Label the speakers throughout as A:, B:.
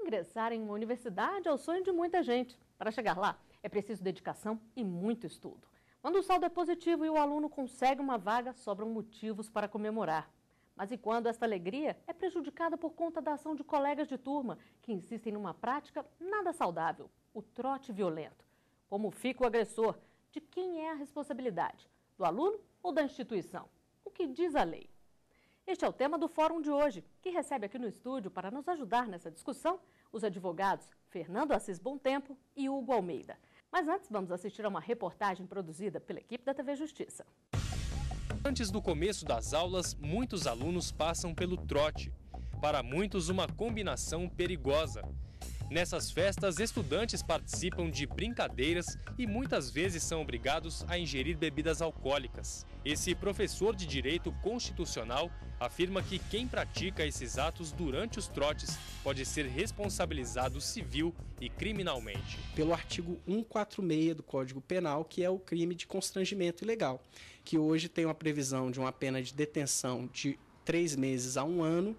A: Ingressar em uma universidade é o sonho de muita gente. Para chegar lá, é preciso dedicação e muito estudo. Quando o saldo é positivo e o aluno consegue uma vaga, sobram motivos para comemorar. Mas e quando esta alegria é prejudicada por conta da ação de colegas de turma que insistem numa prática nada saudável, o trote violento? Como fica o agressor? De quem é a responsabilidade? Do aluno ou da instituição? O que diz a lei? Este é o tema do fórum de hoje, que recebe aqui no estúdio para nos ajudar nessa discussão os advogados Fernando Assis Bontempo e Hugo Almeida. Mas antes vamos assistir a uma reportagem produzida pela equipe da TV Justiça.
B: Antes do começo das aulas, muitos alunos passam pelo trote. Para muitos, uma combinação perigosa. Nessas festas, estudantes participam de brincadeiras e muitas vezes são obrigados a ingerir bebidas alcoólicas. Esse professor de Direito Constitucional afirma que quem pratica esses atos durante os trotes pode ser responsabilizado civil e criminalmente.
C: Pelo artigo 146 do Código Penal, que é o crime de constrangimento ilegal, que hoje tem uma previsão de uma pena de detenção de 3 meses a 1 ano,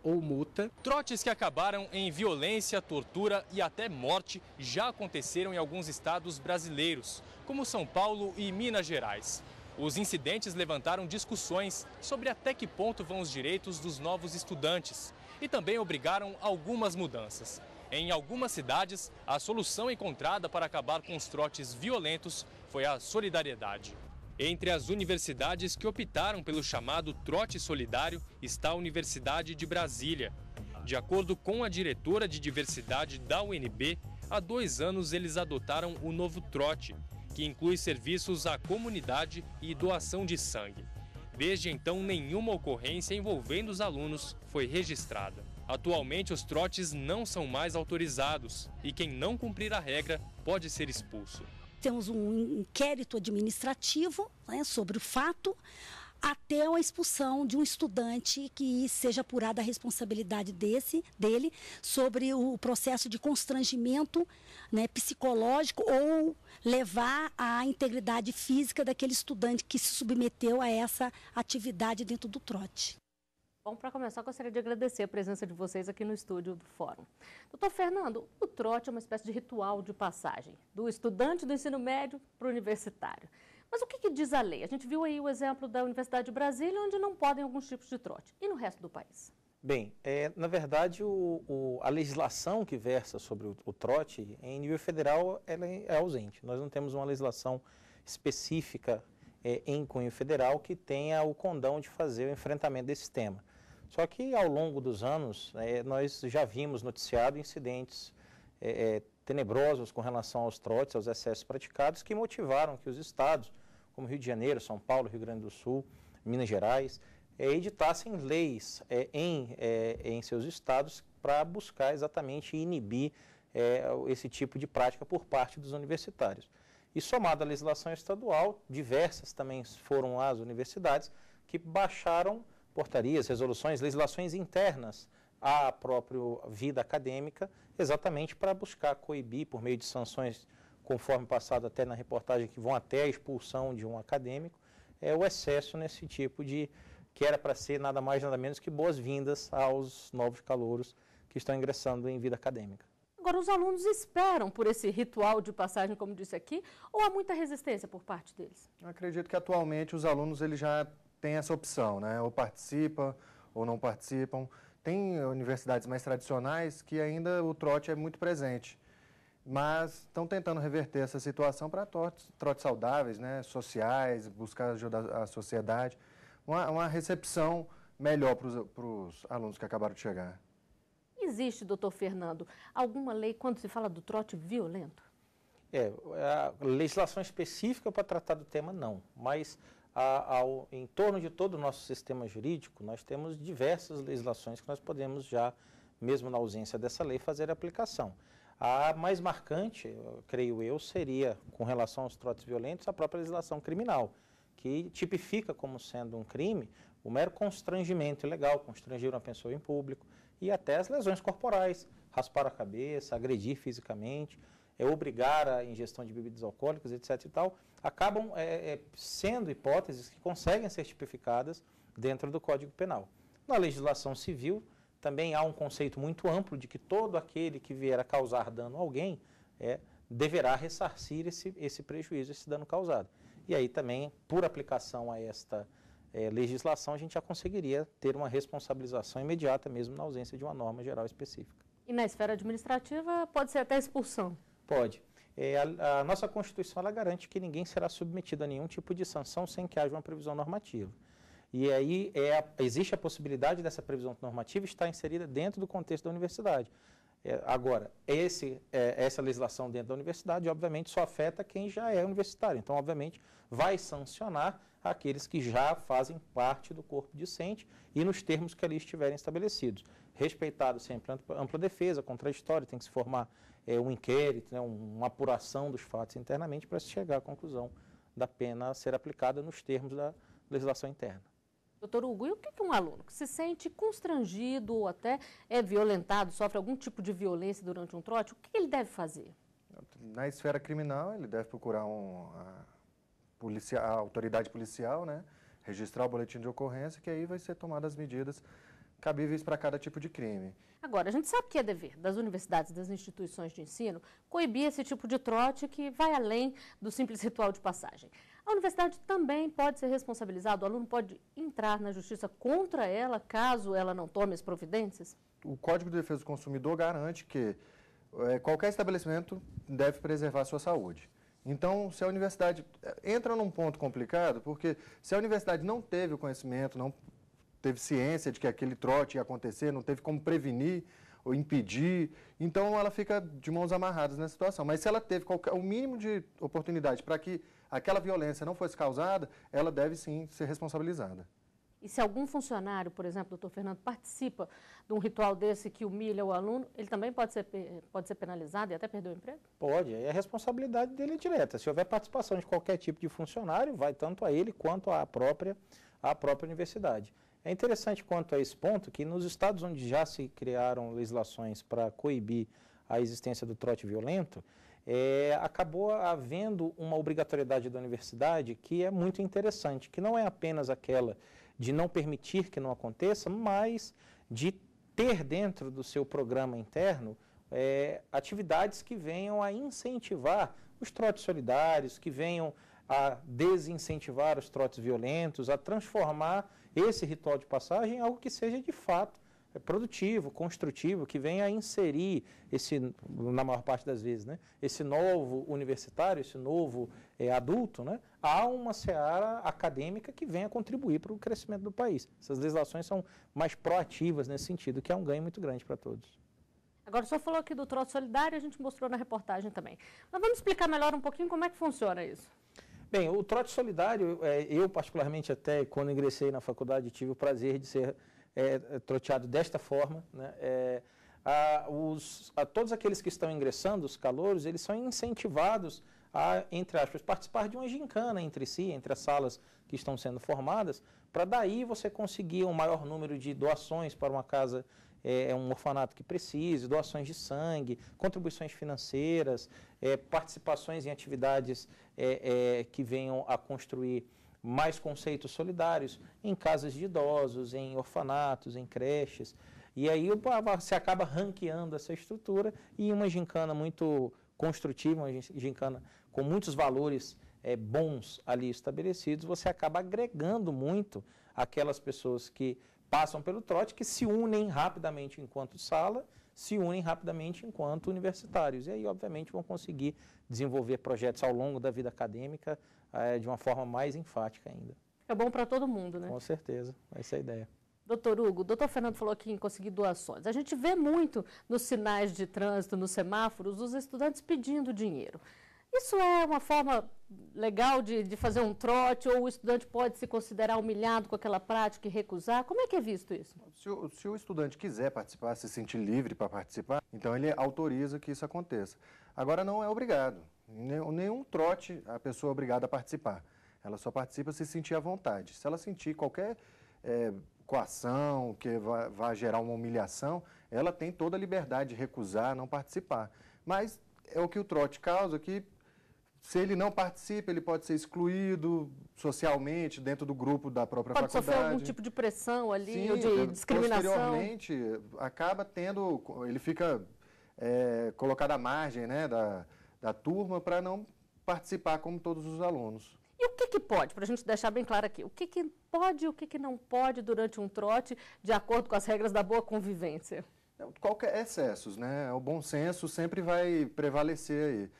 C: ou multa.
B: Trotes que acabaram em violência, tortura e até morte já aconteceram em alguns estados brasileiros, como São Paulo e Minas Gerais. Os incidentes levantaram discussões sobre até que ponto vão os direitos dos novos estudantes e também obrigaram algumas mudanças. Em algumas cidades, a solução encontrada para acabar com os trotes violentos foi a solidariedade. Entre as universidades que optaram pelo chamado trote solidário está a Universidade de Brasília. De acordo com a diretora de diversidade da UNB, há 2 anos eles adotaram o novo trote, que inclui serviços à comunidade e doação de sangue. Desde então, nenhuma ocorrência envolvendo os alunos foi registrada. Atualmente, os trotes não são mais autorizados e quem não cumprir a regra pode ser expulso.
D: Temos um inquérito administrativo, né, sobre o fato, até a expulsão de um estudante que seja apurada a responsabilidade dele sobre o processo de constrangimento, né, psicológico ou levar à integridade física daquele estudante que se submeteu a essa atividade dentro do trote.
A: Bom, para começar, gostaria de agradecer a presença de vocês aqui no estúdio do Fórum. Doutor Fernando, o trote é uma espécie de ritual de passagem, do estudante do ensino médio para o universitário. Mas o que diz a lei? A gente viu aí o exemplo da Universidade de Brasília, onde não podem alguns tipos de trote. E no resto do país?
E: Bem, na verdade, a legislação que versa sobre o trote, em nível federal, ela é ausente. Nós não temos uma legislação específica em cunho federal que tenha o condão de fazer o enfrentamento desse tema. Só que, ao longo dos anos, nós já vimos noticiado incidentes tenebrosos com relação aos trotes, aos excessos praticados, que motivaram que os estados, como Rio de Janeiro, São Paulo, Rio Grande do Sul, Minas Gerais, editassem leis em seus estados para buscar exatamente inibir esse tipo de prática por parte dos universitários. E somado à legislação estadual, diversas também foram as universidades que baixaram portarias, resoluções, legislações internas à própria vida acadêmica, exatamente para buscar coibir, por meio de sanções, conforme passado até na reportagem, que vão até a expulsão de um acadêmico, o excesso nesse tipo de, que era para ser nada mais nada menos que boas-vindas aos novos calouros que estão ingressando em vida acadêmica.
A: Agora, os alunos esperam por esse ritual de passagem, como disse aqui, ou há muita resistência por parte deles?
F: Eu acredito que atualmente os alunos eles já têm essa opção, né? Ou participam ou não participam. Tem universidades mais tradicionais que ainda o trote é muito presente, mas estão tentando reverter essa situação para trotes saudáveis, né? Sociais, buscar ajudar a sociedade, uma recepção melhor para os alunos que acabaram de chegar.
A: Existe, doutor Fernando, alguma lei quando se fala do trote violento?
E: A legislação específica para tratar do tema não, mas em torno de todo o nosso sistema jurídico, nós temos diversas legislações que nós podemos já, mesmo na ausência dessa lei, fazer a aplicação. A mais marcante, creio eu, seria, com relação aos trotes violentos, a própria legislação criminal, que tipifica como sendo um crime o mero constrangimento ilegal, constranger uma pessoa em público, e até as lesões corporais, raspar a cabeça, agredir fisicamente, obrigar a ingestão de bebidas alcoólicas, etc. e tal, acabam sendo hipóteses que conseguem ser tipificadas dentro do Código Penal. Na legislação civil, também há um conceito muito amplo de que todo aquele que vier a causar dano a alguém deverá ressarcir esse prejuízo, esse dano causado. E aí também, por aplicação a esta legislação, a gente já conseguiria ter uma responsabilização imediata mesmo na ausência de uma norma geral específica.
A: E na esfera administrativa pode ser até expulsão?
E: Pode. A nossa Constituição ela garante que ninguém será submetido a nenhum tipo de sanção sem que haja uma previsão normativa. E aí existe a possibilidade dessa previsão normativa estar inserida dentro do contexto da universidade. Agora, essa legislação dentro da universidade, obviamente, só afeta quem já é universitário. Então, obviamente, vai sancionar aqueles que já fazem parte do corpo discente e nos termos que ali estiverem estabelecidos. Respeitado sempre a ampla defesa, contraditório, tem que se formar um inquérito, né, uma apuração dos fatos internamente para se chegar à conclusão da pena a ser aplicada nos termos da legislação interna.
A: Doutor Hugo, e o que um aluno que se sente constrangido ou até é violentado, sofre algum tipo de violência durante um trote, o que ele deve fazer?
F: Na esfera criminal, ele deve procurar a autoridade policial, né, registrar o boletim de ocorrência, que aí vai ser tomadas as medidas cabíveis para cada tipo de crime.
A: Agora, a gente sabe que é dever das universidades, das instituições de ensino, coibir esse tipo de trote que vai além do simples ritual de passagem. A universidade também pode ser responsabilizada, o aluno pode entrar na justiça contra ela, caso ela não tome as providências?
F: O Código de Defesa do Consumidor garante que qualquer estabelecimento deve preservar a sua saúde. Então, se a universidade entra num ponto complicado, porque se a universidade não teve o conhecimento, não teve ciência de que aquele trote ia acontecer, não teve como prevenir ou impedir, então ela fica de mãos amarradas nessa situação. Mas se ela teve o mínimo de oportunidade para que aquela violência não fosse causada, ela deve sim ser responsabilizada.
A: E se algum funcionário, por exemplo, doutor Fernando, participa de um ritual desse que humilha o aluno, ele também pode ser penalizado e até perder o emprego?
E: Pode, a responsabilidade dele é direta. Se houver participação de qualquer tipo de funcionário, vai tanto a ele quanto à própria universidade. É interessante quanto a esse ponto que nos estados onde já se criaram legislações para coibir a existência do trote violento, acabou havendo uma obrigatoriedade da universidade que é muito interessante, que não é apenas aquela de não permitir que não aconteça, mas de ter dentro do seu programa interno atividades que venham a incentivar os trotes solidários, que venham a desincentivar os trotes violentos, a transformar esse ritual de passagem em algo que seja de fato produtivo, construtivo, que venha a inserir na maior parte das vezes, né, esse novo universitário, esse novo adulto, né, a uma seara acadêmica que venha contribuir para o crescimento do país. Essas legislações são mais proativas nesse sentido, que é um ganho muito grande para todos.
A: Agora, o senhor falou aqui do trote solidário, a gente mostrou na reportagem também. Mas vamos explicar melhor um pouquinho como é que funciona isso. Bem,
E: o trote solidário, eu particularmente até quando ingressei na faculdade tive o prazer de ser troteado desta forma, né? Todos aqueles que estão ingressando, os calouros, eles são incentivados a, entre aspas, participar de uma gincana entre si, entre as salas que estão sendo formadas, para daí você conseguir um maior número de doações para uma casa, um orfanato que precise, doações de sangue, contribuições financeiras, participações em atividades que venham a construir mais conceitos solidários em casas de idosos, em orfanatos, em creches. E aí você acaba ranqueando essa estrutura e uma gincana muito construtiva, uma gincana com muitos valores bons ali estabelecidos, você acaba agregando muito aquelas pessoas que passam pelo trote, que se unem rapidamente enquanto sala, se unem rapidamente enquanto universitários. E aí, obviamente, vão conseguir desenvolver projetos ao longo da vida acadêmica de uma forma mais enfática ainda.
A: É bom para todo mundo, né?
E: Com certeza, essa é a ideia.
A: Doutor Hugo, o doutor Fernando falou aqui em conseguir doações. A gente vê muito nos sinais de trânsito, nos semáforos, os estudantes pedindo dinheiro. Isso é uma forma legal de fazer um trote, ou o estudante pode se considerar humilhado com aquela prática e recusar? Como é que é visto isso?
F: Se o estudante quiser participar, se sentir livre para participar, então ele autoriza que isso aconteça. Agora, não é obrigado. Nenhum trote a pessoa é obrigada a participar. Ela só participa se sentir à vontade. Se ela sentir qualquer coação que vai gerar uma humilhação, ela tem toda a liberdade de recusar, não participar. Mas é o que o trote causa, que Se ele não participa, ele pode ser excluído socialmente dentro do grupo da própria
A: faculdade. Pode sofrer algum tipo de pressão ali, sim, ou de discriminação.
F: Posteriormente, acaba tendo, ele fica colocado à margem, né, da turma para não participar como todos os alunos.
A: E o que pode, para a gente deixar bem claro aqui, o que pode e o que não pode durante um trote, de acordo com as regras da boa convivência?
F: Qualquer excessos, né? O bom senso sempre vai prevalecer aí.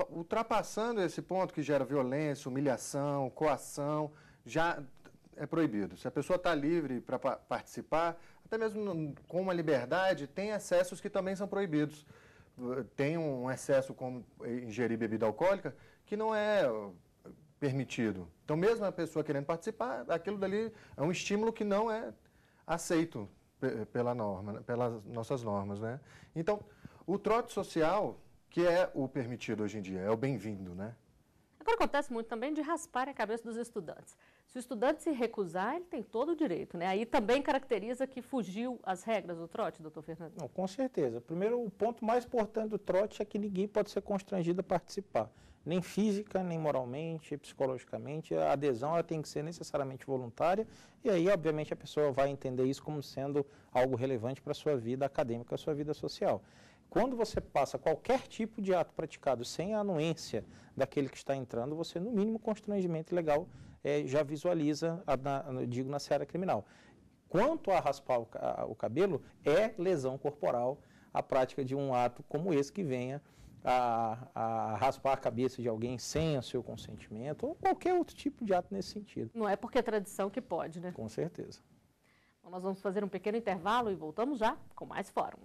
F: Ultrapassando esse ponto que gera violência, humilhação, coação, já é proibido. Se a pessoa está livre para participar, até mesmo com uma liberdade, tem excessos que também são proibidos. Tem um excesso como ingerir bebida alcoólica que não é permitido. Então, mesmo a pessoa querendo participar, aquilo dali é um estímulo que não é aceito pela norma, pelas nossas normas, né? Então, o trote social, que é o permitido hoje em dia, é o bem-vindo, né?
A: Agora acontece muito também de raspar a cabeça dos estudantes. Se o estudante se recusar, ele tem todo o direito, né? Aí também caracteriza que fugiu às regras do trote, doutor Fernando?
E: Não, com certeza. Primeiro, o ponto mais importante do trote é que ninguém pode ser constrangido a participar. Nem física, nem moralmente, psicologicamente. A adesão ela tem que ser necessariamente voluntária e aí, obviamente, a pessoa vai entender isso como sendo algo relevante para a sua vida acadêmica, a sua vida social. Quando você passa qualquer tipo de ato praticado sem a anuência daquele que está entrando, você, no mínimo, constrangimento legal já visualiza, digo, na seara criminal. Quanto a raspar o cabelo, é lesão corporal a prática de um ato como esse que venha a raspar a cabeça de alguém sem o seu consentimento ou qualquer outro tipo de ato nesse sentido.
A: Não é porque é tradição que pode, né?
E: Com certeza.
A: Bom, nós vamos fazer um pequeno intervalo e voltamos já com mais Fórum.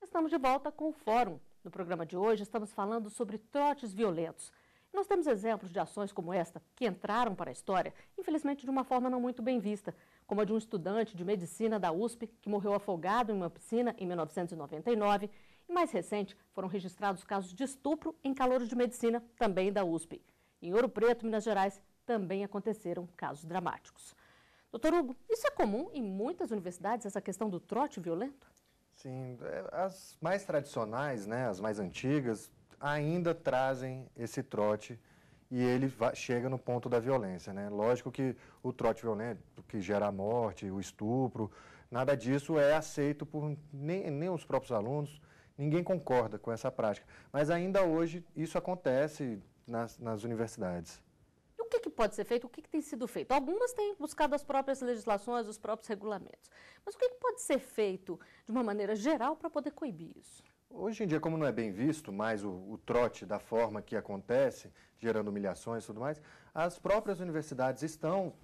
A: Estamos de volta com o Fórum. No programa de hoje estamos falando sobre trotes violentos. E nós temos exemplos de ações como esta que entraram para a história, infelizmente de uma forma não muito bem vista, como a de um estudante de medicina da USP que morreu afogado em uma piscina em 1999. E mais recente, foram registrados casos de estupro em calouros de medicina, também da USP. Em Ouro Preto, Minas Gerais, também aconteceram casos dramáticos. Doutor Hugo, isso é comum em muitas universidades, essa questão do trote violento?
F: Sim, as mais tradicionais, né, as mais antigas, ainda trazem esse trote e ele chega no ponto da violência, né? Lógico que o trote violento, que gera a morte, o estupro, nada disso é aceito por nem os próprios alunos, ninguém concorda com essa prática. Mas ainda hoje isso acontece nas universidades.
A: E o que pode ser feito? O que tem sido feito? Algumas têm buscado as próprias legislações, os próprios regulamentos. Mas o que pode ser feito de uma maneira geral para poder coibir isso?
F: Hoje em dia, como não é bem visto mais o trote da forma que acontece, gerando humilhações e tudo mais, as próprias universidades estão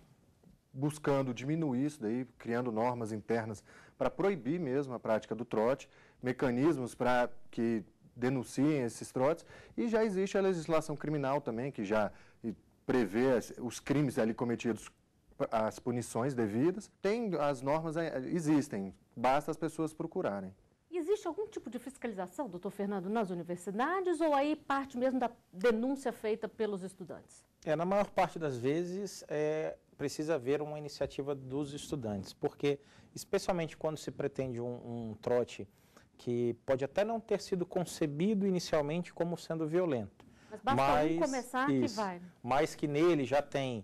F: buscando diminuir isso daí, criando normas internas para proibir mesmo a prática do trote, mecanismos para que denunciem esses trotes, e já existe a legislação criminal também, que já prevê os crimes ali cometidos, as punições devidas. As normas existem, basta as pessoas procurarem.
A: Existe algum tipo de fiscalização, doutor Fernando, nas universidades ou aí parte mesmo da denúncia feita pelos estudantes?
E: Na maior parte das vezes precisa haver uma iniciativa dos estudantes, porque especialmente quando se pretende um trote que pode até não ter sido concebido inicialmente como sendo violento.
A: Mas basta um começar que vai.
E: Mas que nele já tem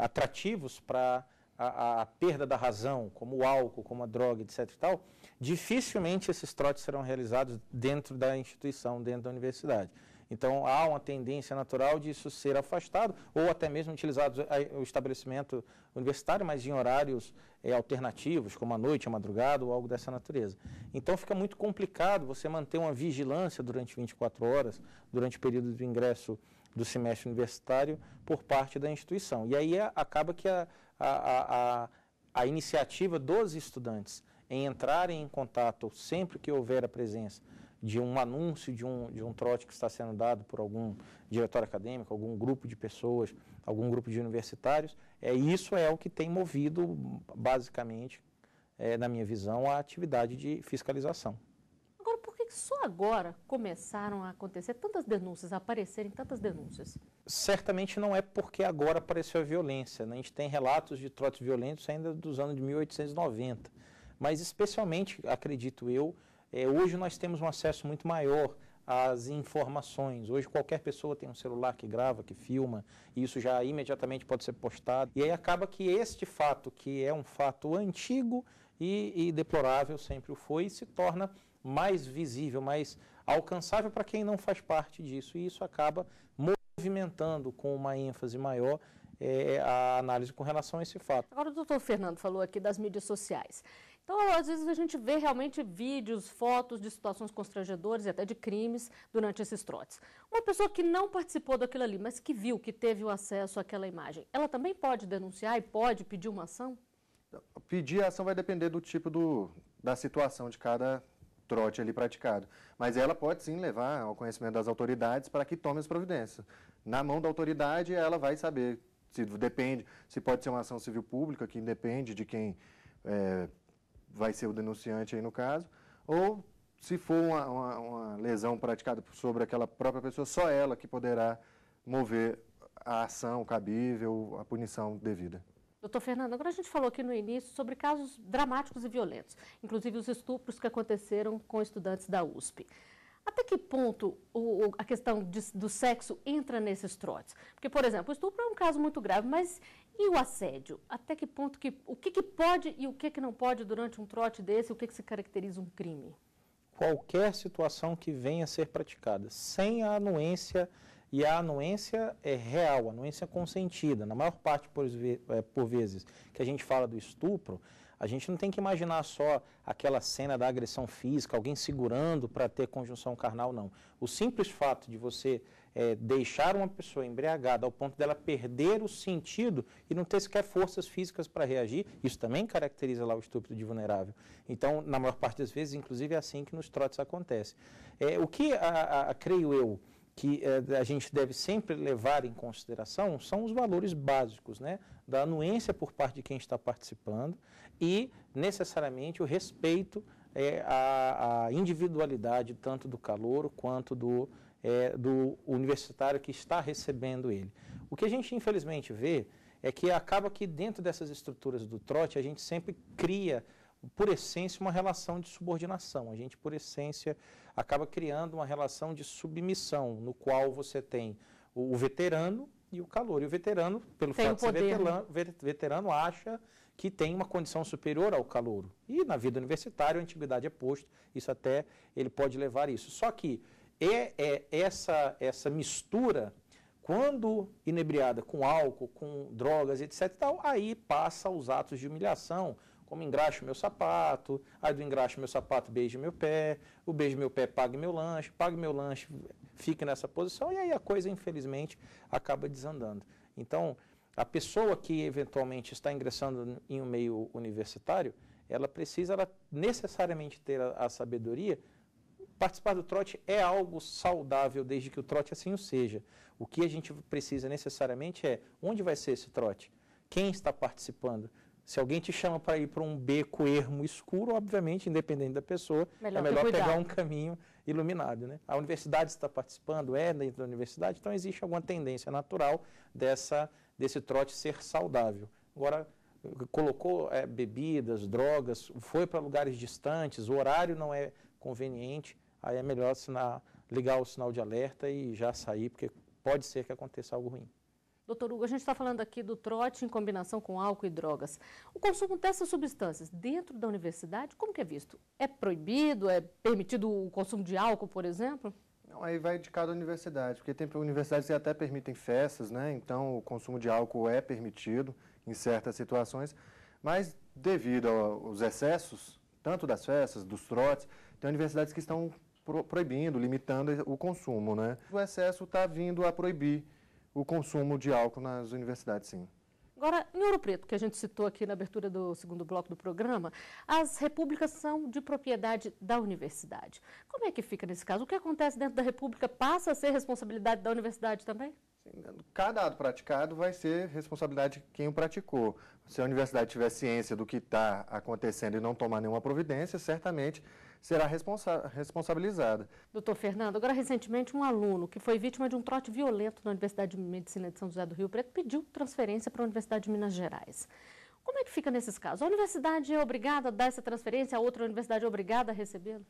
E: atrativos para a perda da razão, como o álcool, como a droga, etc. e tal, dificilmente esses trotes serão realizados dentro da instituição, dentro da universidade. Então, há uma tendência natural disso ser afastado ou até mesmo utilizado o estabelecimento universitário, mas em horários alternativos, como à noite, à madrugada ou algo dessa natureza. Então, fica muito complicado você manter uma vigilância durante 24 horas, durante o período de ingresso do semestre universitário, por parte da instituição. E aí acaba que a iniciativa dos estudantes em entrarem em contato sempre que houver a presença de um anúncio de um trote que está sendo dado por algum diretório acadêmico, algum grupo de pessoas, algum grupo de universitários, isso é o que tem movido, basicamente, na minha visão, a atividade de fiscalização.
A: Agora, por que só agora começaram a acontecer tantas denúncias, a aparecerem tantas denúncias?
E: Certamente não é porque agora apareceu a violência, né? A gente tem relatos de trotes violentos ainda dos anos de 1890, mas especialmente, acredito eu, hoje nós temos um acesso muito maior as informações. Hoje qualquer pessoa tem um celular que grava, que filma, e isso já imediatamente pode ser postado. E aí acaba que este fato, que é um fato antigo e deplorável, sempre o foi, se torna mais visível, mais alcançável para quem não faz parte disso. E isso acaba movimentando com uma ênfase maior a análise com relação a esse fato.
A: Agora o doutor Fernando falou aqui das mídias sociais. Então, às vezes a gente vê realmente vídeos, fotos de situações constrangedoras e até de crimes durante esses trotes. Uma pessoa que não participou daquilo ali, mas que viu, que teve o acesso àquela imagem, ela também pode denunciar e pode pedir uma ação?
F: Pedir a ação vai depender do tipo da situação de cada trote ali praticado. Mas ela pode sim levar ao conhecimento das autoridades para que tome as providências. Na mão da autoridade, ela vai saber se pode ser uma ação civil pública, que depende de quem vai ser o denunciante aí no caso, ou se for uma lesão praticada sobre aquela própria pessoa, só ela que poderá mover a ação cabível, a punição devida.
A: Doutor Fernando, agora a gente falou aqui no início sobre casos dramáticos e violentos, inclusive os estupros que aconteceram com estudantes da USP. Até que ponto a questão do sexo entra nesses trotes? Porque, por exemplo, o estupro é um caso muito grave, mas e o assédio? Até que ponto o que pode e o que não pode durante um trote desse? O que se caracteriza um crime?
E: Qualquer situação que venha a ser praticada sem a anuência, e a anuência é real, a anuência consentida. Na maior parte, por vezes, que a gente fala do estupro, a gente não tem que imaginar só aquela cena da agressão física, alguém segurando para ter conjunção carnal, não. O simples fato de você deixar uma pessoa embriagada ao ponto dela perder o sentido e não ter sequer forças físicas para reagir, isso também caracteriza lá o estupro de vulnerável. Então, na maior parte das vezes, inclusive, é assim que nos trotes acontece. O que, creio eu, que a gente deve sempre levar em consideração são os valores básicos, né, da anuência por parte de quem está participando e, necessariamente, o respeito à individualidade tanto do calouro quanto do universitário que está recebendo ele. O que a gente, infelizmente, vê é que acaba que dentro dessas estruturas do trote a gente sempre cria, por essência, uma relação de subordinação. A gente, por essência, acaba criando uma relação de submissão, no qual você tem o veterano e o calouro. E o veterano, pelo fato de ser veterano, acha que tem uma condição superior ao calouro. E na vida universitária, a antiguidade é posto, isso até ele pode levar isso. Só que essa mistura, quando inebriada com álcool, com drogas, etc. Tal, aí passa os atos de humilhação, como engraxo meu sapato, aí do engraxo meu sapato beije meu pé, o beijo meu pé pague meu lanche, fique nessa posição, e aí a coisa, infelizmente, acaba desandando. Então, a pessoa que eventualmente está ingressando em um meio universitário, ela necessariamente ter a sabedoria. Participar do trote é algo saudável, desde que o trote assim o seja. O que a gente precisa necessariamente é onde vai ser esse trote? Quem está participando? Se alguém te chama para ir para um beco ermo escuro, obviamente, independente da pessoa, é melhor pegar um caminho iluminado, né? A universidade está participando, dentro da universidade, então existe alguma tendência natural desse trote ser saudável. Agora, colocou bebidas, drogas, foi para lugares distantes, o horário não é conveniente, aí é melhor ligar o sinal de alerta e já sair, porque pode ser que aconteça algo ruim.
A: Doutor Hugo, a gente está falando aqui do trote em combinação com álcool e drogas. O consumo dessas substâncias dentro da universidade, como que é visto? É proibido? É permitido o consumo de álcool, por exemplo?
F: Não, aí vai de cada universidade, porque tem universidades que até permitem festas, né? Então o consumo de álcool é permitido em certas situações, mas devido aos excessos, tanto das festas, dos trotes, tem universidades que estão proibindo, limitando o consumo, né? O excesso está vindo a proibir o consumo de álcool nas universidades, sim.
A: Agora, em Ouro Preto, que a gente citou aqui na abertura do segundo bloco do programa, as repúblicas são de propriedade da universidade. Como é que fica nesse caso? O que acontece dentro da república passa a ser responsabilidade da universidade também?
F: Cada ato praticado vai ser responsabilidade de quem o praticou. Se a universidade tiver ciência do que está acontecendo e não tomar nenhuma providência, certamente será responsabilizada.
A: Doutor Fernando, agora recentemente um aluno que foi vítima de um trote violento na Universidade de Medicina de São José do Rio Preto pediu transferência para a Universidade de Minas Gerais. Como é que fica nesses casos? A universidade é obrigada a dar essa transferência, a outra universidade é obrigada a recebê-lo?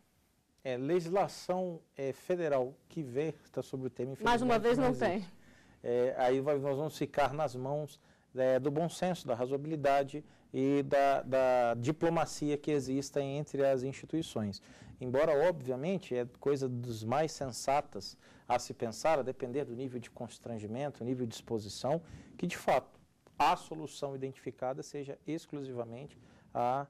E: Legislação federal que versa sobre o tema,
A: mais uma vez não tem.
E: Aí nós vamos ficar nas mãos do bom senso, da razoabilidade e da diplomacia que exista entre as instituições. Embora, obviamente, é coisa dos mais sensatas a se pensar, a depender do nível de constrangimento, nível de exposição, que, de fato, a solução identificada seja exclusivamente a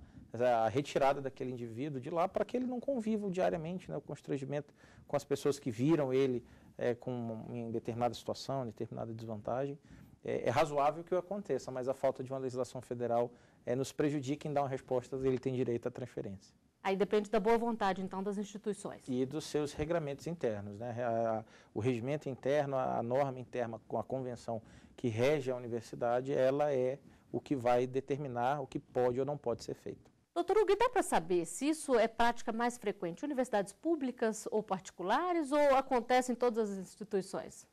E: retirada daquele indivíduo de lá para que ele não conviva diariamente, né, o constrangimento com as pessoas que viram ele em determinada situação, em determinada desvantagem. É razoável que o aconteça, mas a falta de uma legislação federal nos prejudica em dar uma resposta, ele tem direito à transferência.
A: Aí depende da boa vontade, então, das instituições.
E: E dos seus regramentos internos, né? O regimento interno, a norma interna com a convenção que rege a universidade, ela é o que vai determinar o que pode ou não pode ser feito.
A: Doutor Hugo, dá para saber se isso é prática mais frequente em universidades públicas ou particulares ou acontece em todas as instituições?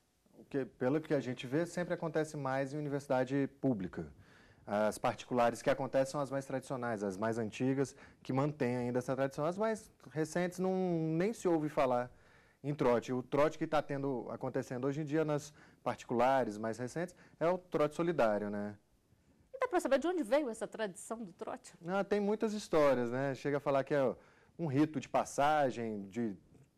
F: Pelo que a gente vê, sempre acontece mais em universidade pública. As particulares que acontecem são as mais tradicionais, as mais antigas, que mantêm ainda essa tradição. As mais recentes nem se ouve falar em trote. O trote que está acontecendo hoje em dia nas particulares mais recentes é o trote solidário, né?
A: Dá para saber de onde veio essa tradição do trote?
F: Tem muitas histórias, né? Chega a falar que é um rito de passagem,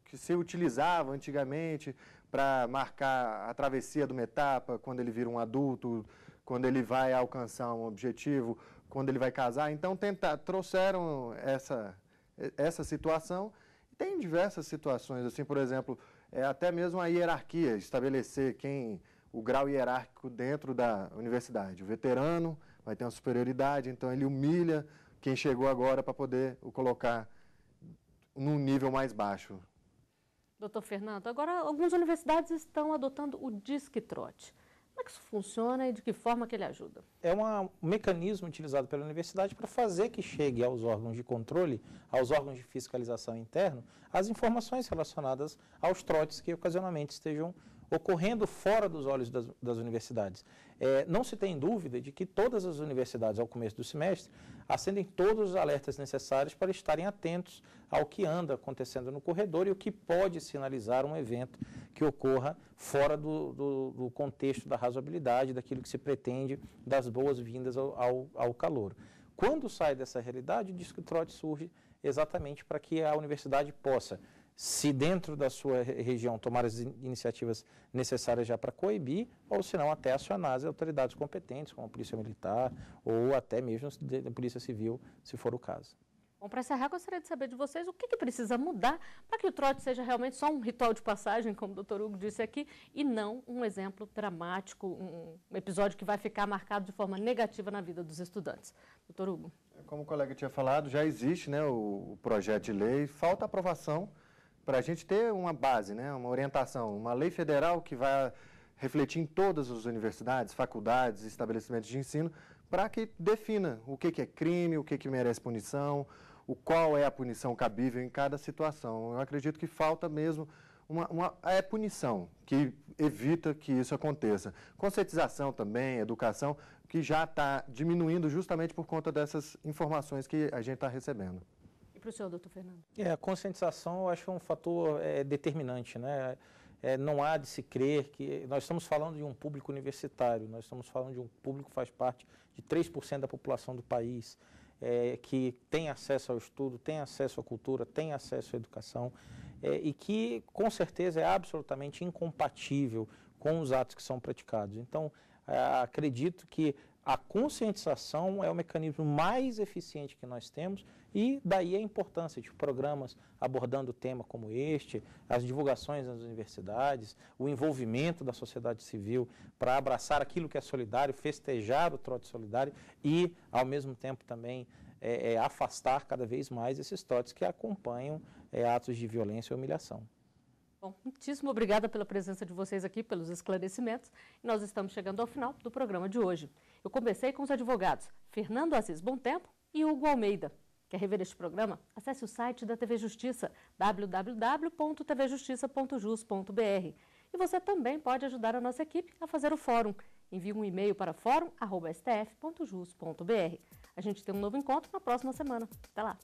F: que se utilizava antigamente para marcar a travessia de uma etapa, quando ele vira um adulto, quando ele vai alcançar um objetivo, quando ele vai casar. Então, trouxeram essa situação. E tem diversas situações, assim, por exemplo, até mesmo a hierarquia, estabelecer o grau hierárquico dentro da universidade. O veterano vai ter uma superioridade, então ele humilha quem chegou agora para poder o colocar num nível mais baixo.
A: Doutor Fernando, agora algumas universidades estão adotando o Disque Trote. Como é que isso funciona e de que forma que ele ajuda?
E: É um mecanismo utilizado pela universidade para fazer que chegue aos órgãos de controle, aos órgãos de fiscalização interno, as informações relacionadas aos trotes que ocasionalmente estejam ocorrendo fora dos olhos das universidades. Não se tem dúvida de que todas as universidades, ao começo do semestre, acendem todos os alertas necessários para estarem atentos ao que anda acontecendo no corredor e o que pode sinalizar um evento que ocorra fora do contexto da razoabilidade, daquilo que se pretende, das boas-vindas ao calouro. Quando sai dessa realidade, o Disque Trote surge exatamente para que a universidade possa, se dentro da sua região tomar as iniciativas necessárias já para coibir, ou se não até acionar as autoridades competentes, como a Polícia Militar ou até mesmo a Polícia Civil, se for o caso.
A: Bom, para encerrar, gostaria de saber de vocês o que precisa mudar para que o trote seja realmente só um ritual de passagem, como o doutor Hugo disse aqui, e não um exemplo dramático, um episódio que vai ficar marcado de forma negativa na vida dos estudantes. Doutor Hugo.
F: Como o colega tinha falado, já existe, né, o projeto de lei, falta aprovação para a gente ter uma base, né, uma orientação, uma lei federal que vai refletir em todas as universidades, faculdades, estabelecimentos de ensino, para que defina o que é crime, o que merece punição, qual é a punição cabível em cada situação. Eu acredito que falta mesmo uma punição que evita que isso aconteça. Conscientização também, educação, que já está diminuindo justamente por conta dessas informações que a gente está recebendo.
A: E para o senhor, doutor Fernando?
E: A conscientização eu acho um fator determinante, né? Não há de se crer que nós estamos falando de um público universitário, nós estamos falando de um público que faz parte de 3% da população do país, que tem acesso ao estudo, tem acesso à cultura, tem acesso à educação, e que com certeza é absolutamente incompatível com os atos que são praticados. Então, acredito que a conscientização é o mecanismo mais eficiente que nós temos e daí a importância de programas abordando o tema como este, as divulgações nas universidades, o envolvimento da sociedade civil para abraçar aquilo que é solidário, festejar o trote solidário e, ao mesmo tempo, também afastar cada vez mais esses trotes que acompanham atos de violência e humilhação.
A: Bom, muitíssimo obrigada pela presença de vocês aqui, pelos esclarecimentos. Nós estamos chegando ao final do programa de hoje. Eu conversei com os advogados Fernando Assis Bontempo e Hugo Almeida. Quer rever este programa? Acesse o site da TV Justiça, www.tvjustiça.jus.br. E você também pode ajudar a nossa equipe a fazer o fórum. Envie um e-mail para forum@stf.jus.br. A gente tem um novo encontro na próxima semana. Até lá!